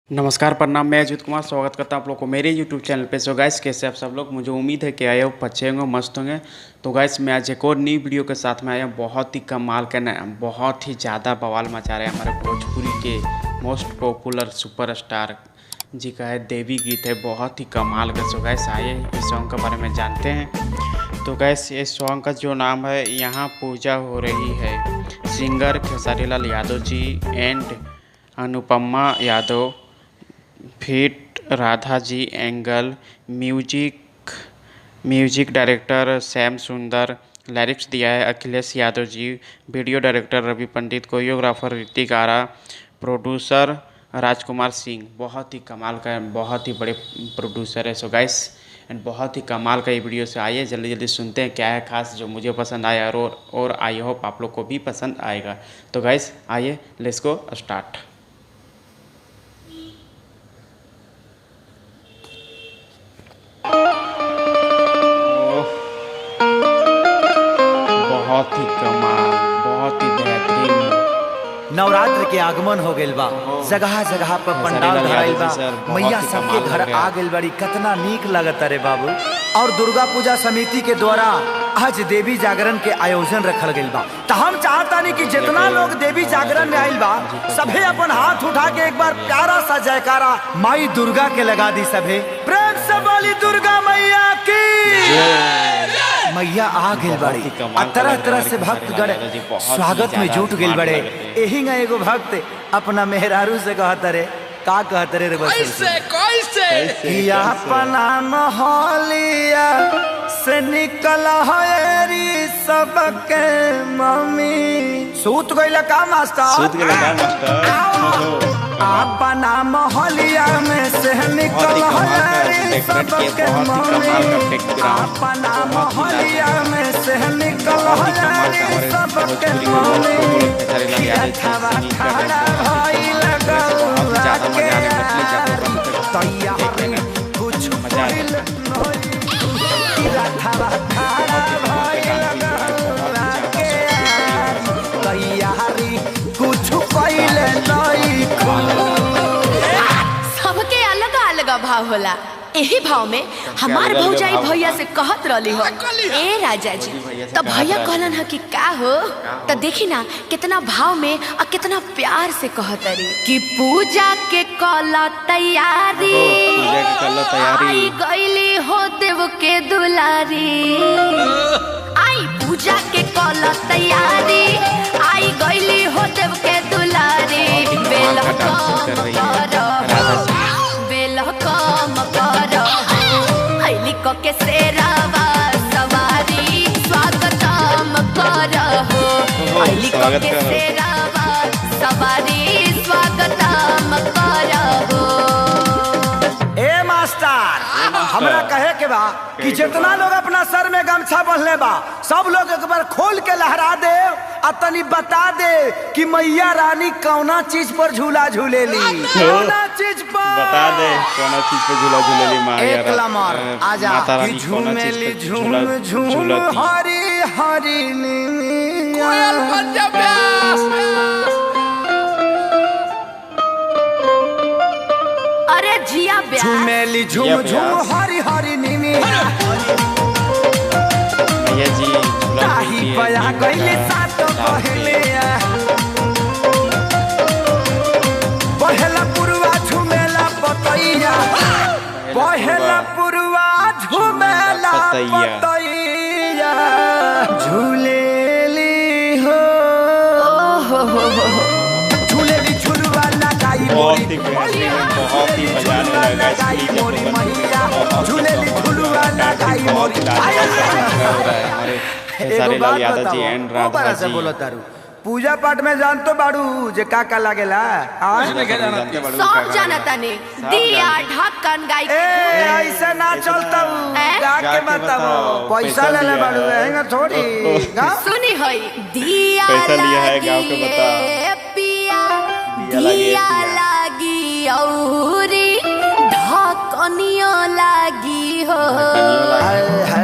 नमस्कार प्रणाम। मैं अजित कुमार स्वागत करता हूँ आप लोग को मेरे YouTube चैनल पे। सो गाइस, कैसे आप सब लोग? मुझे उम्मीद है कि आए हो अच्छे होंगे, मस्त होंगे। तो गाइस, मैं आज एक और नई वीडियो के साथ में आया हूँ। बहुत ही कमाल का, बहुत ही ज़्यादा बवाल मचा रहे हैं हमारे भोजपुरी के मोस्ट पॉपुलर सुपरस्टार जी का है देवी गीत है, बहुत ही कमाल का। सो गाइस, आइए इस सॉन्ग के बारे में जानते हैं। तो गाइस, इस सॉन्ग का जो नाम है यहाँ पूजा हो रही है, singer Khesari Lal Yadav ji and Anupama Yadav, feet Radha ji angle, music director Sam सुंदर, लिरिक्स दिया है अखिलेश यादव जी, वीडियो डायरेक्टर रवि पंडित, कोरियोग्राफर ऋतिक आरा, प्रोड्यूसर राजकुमार सिंह। बहुत ही कमाल का, बहुत ही बड़े प्रोड्यूसर है। सो गाइस, एंड बहुत ही कमाल का ये वीडियो से आइए जल्दी जल्दी सुनते हैं क्या है खास जो मुझे पसंद आया और आई होप आप लोग को भी पसंद आएगा। तो गाइस, आइए लेट्स गो स्टार्ट। बहुत ही कमाल, बहुत ही बेहतरीन। नवरात्र के आगमन हो गइल बा, जगह जगह पर पंडाल धराइल बा, मैया सबके घर आ गइल बड़ी। कितना नीक लगता रे बाबू। और दुर्गा पूजा समिति के द्वारा आज देवी जागरण के आयोजन रखल गइल बा। तो हम चाहतानी कि जितना लोग देवी जागरण में आइल बा, सभे अपन हाथ उठा के एक बार प्यारा सा जयकारा माई दुर्गा के लगा दी। सभे प्रेम से बोली दुर्गा मैया की। मैया आ गइल बड़ी, तरह तरह से भक्तगण स्वागत में जुट गइल बड़े। यही ना एगो भक्त अपना मेहरारू से कहता रे, का कहता रे कैसे अपना मोहलिया से निकल हरी सबके मम्मी। सूत गइल का मास्टर, अपना मोहलिया में से निकल हरी सबके मम्मी, अपना मोहलिया में से निकल हरी सबके मम्मी। खड़ा भइल गौरा के तैयारी कुछ भइल नहीं, रथवा खड़ा भइल गौरा के तैयारी कुछ भइल नहीं। सबके अलग अलग भाव होला। यही भाव में हमार भौजाई भैया से कहत रहली हो, ए राजा जी, तो भैया कहलन है कि का हो। तो देखी ना कितना भाव में और कितना प्यार से कहत रही कि पूजा के कला तैयारी, आई गईली हो देव के दुलारी। आई पूजा के कला तैयारी, आई गईली हो देव के दुलारी। बेल कम करो के सेरावा सवारी, स्वागतम करहो। के सेरावा सवारी, स्वागतम करहो। ए मास्टर, हमरा कहे के बा कि जितना लोग अपना सर में गमछा बंधले बा, सब लोग एक बार खोल के लहरा दे और तनी बता दे कि मैया रानी कौना चीज पर झूला झूलेली। कौना चीज पर बता दे, कौना चीज पे झूला झूलेली मैया एक लमर आजा कि झूमेली झूम झूम हरी हरी कोयल अरे जिया झूमेली झूम झूम हरी हरी निमिया जी ताही पया गइले सात पहले। पहला पुरवा झूमेला पतैया, पहला पुरवा झूमेला पतैया, झूलेली हो झूलेली झुलवा लगाई मोरी, बहुत ही मजा लगाई मोरी मैया, झूलेली झुलवा लगाई मोरी। खेसारी लाल यादव जी एंड राधा जी बोलो तारू पूजा पाठ में जान तो बाड़ू जे का लागेला। सब जानता ने दिया ढक्कन गाई ऐसे ना चलता गा के बताओ, पैसा ले ले बाड़ू हैंगा थोड़ी गा। सुनी होई दिया पैसा लिया है गांव के बता पिया, दिया लागी औरी ढक्कनियो लागी हो।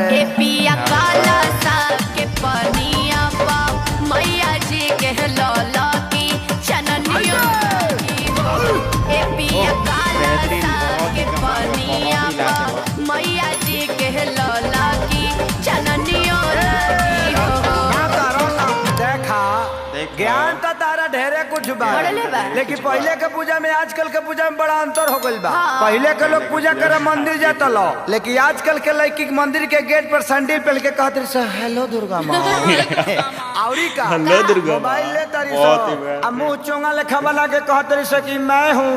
के पिया काला सा के पनिया पा मैया जी के लौला की चननियो की हो। ए पिया बा। लेकिन पहले के पूजा में आजकल के पूजा में बड़ा अंतर हो गइल बा। पहले के लोग पूजा करे मंदिर जाता लो, लेकिन आजकल के लड़की मंदिर के गेट पर सैंडल पहन के कहते से हेलो दुर्गा माँ औरी का हेलो दुर्गा मोबाइल ले तारी सो मुंह चोंगा लेखा बना के कहते से कि मैं हूँ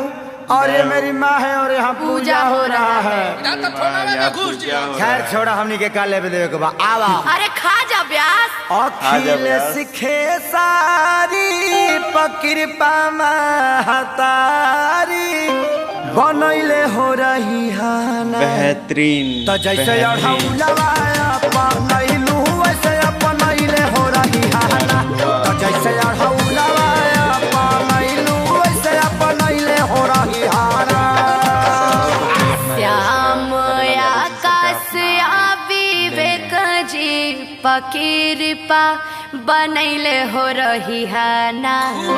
और ये मेरी माँ है और यहाँ पूजा हो रहा है। खैर छोड़ा हमनी के काले पे देवे के बा आवा। अरे खा जा ब्यास। अखिल सिखे सारी पकिरपा महतारी बनैले हो रही हाना बेहतरीन। तो जैसे अढ़ौलवा अपनैलू वैसे अपनैले हो रही हाना। तो जैसे अढ़ौलवा अपनैलू वैसे अपनैले हो रही हाना। श्याम आकाश विवेक जी पकिरपा बनैले हो रही है ना।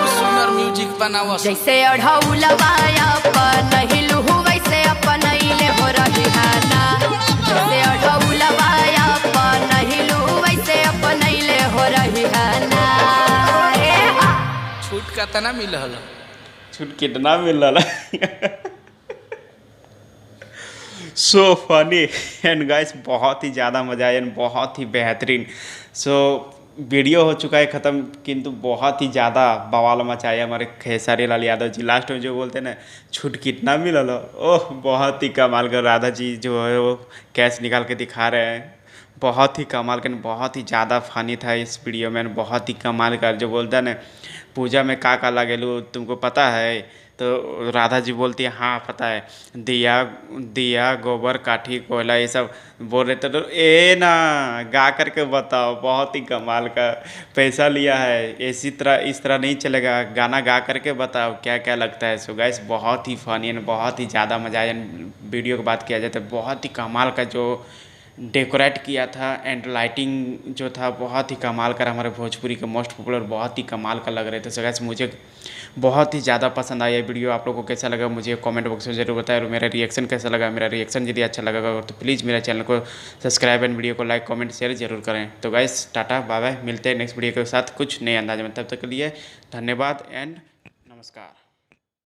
सुंदर म्यूजिक बनावा। जैसे अढ़ौलवा अपनैलू वैसे अपनैले हो रही है ना। जैसे अढ़ौलवा अपनैलू वैसे अपनैले हो रही है ना। छूट कितना मिलल? छूट कितना मिल रहा सो फनी एंड गाइस बहुत ही ज़्यादा मज़ा आया, बहुत ही बेहतरीन। सो वीडियो हो चुका है ख़त्म, किंतु बहुत ही ज़्यादा बवाल मचाया हमारे खेसारी लाल यादव जी। लास्ट में जो बोलते हैं ना छूट कितना मिलल, ओह बहुत ही कमाल कर। राधा जी जो है वो कैश निकाल के दिखा रहे हैं, बहुत ही कमाल कर, बहुत ही ज़्यादा फनी था इस वीडियो में। बहुत ही कमाल कर जो बोलता है ना पूजा में का लगेलू तुमको पता है, तो राधा जी बोलती है हाँ पता है, दिया गोबर काठी कोयला ये सब बोल रहे थे। तो ए ना गा करके बताओ, बहुत ही कमाल का। पैसा लिया है इस तरह नहीं चलेगा, गाना गा करके बताओ क्या क्या लगता है। सो गाइस बहुत ही फनी एंड बहुत ही ज़्यादा मज़ा आया। वीडियो की बात किया जाए तो बहुत ही कमाल का जो डेकोरेट किया था एंड लाइटिंग जो था बहुत ही कमाल का। हमारे भोजपुरी के मोस्ट पॉपुलर बहुत ही कमाल का लग रहे थे। सो गाइस मुझे बहुत ही ज़्यादा पसंद आया वीडियो। आप लोगों को कैसा लगा मुझे कमेंट बॉक्स में जरूर बताएं। और मेरा रिएक्शन कैसा लगा, मेरा रिएक्शन यदि अच्छा लगा तो प्लीज़ मेरे चैनल को सब्सक्राइब एंड वीडियो को लाइक कमेंट शेयर जरूर करें। तो गाइस टाटा बाय बाय, मिलते हैं नेक्स्ट वीडियो के साथ कुछ नए अंदाज में। तब तक के लिए धन्यवाद एंड नमस्कार।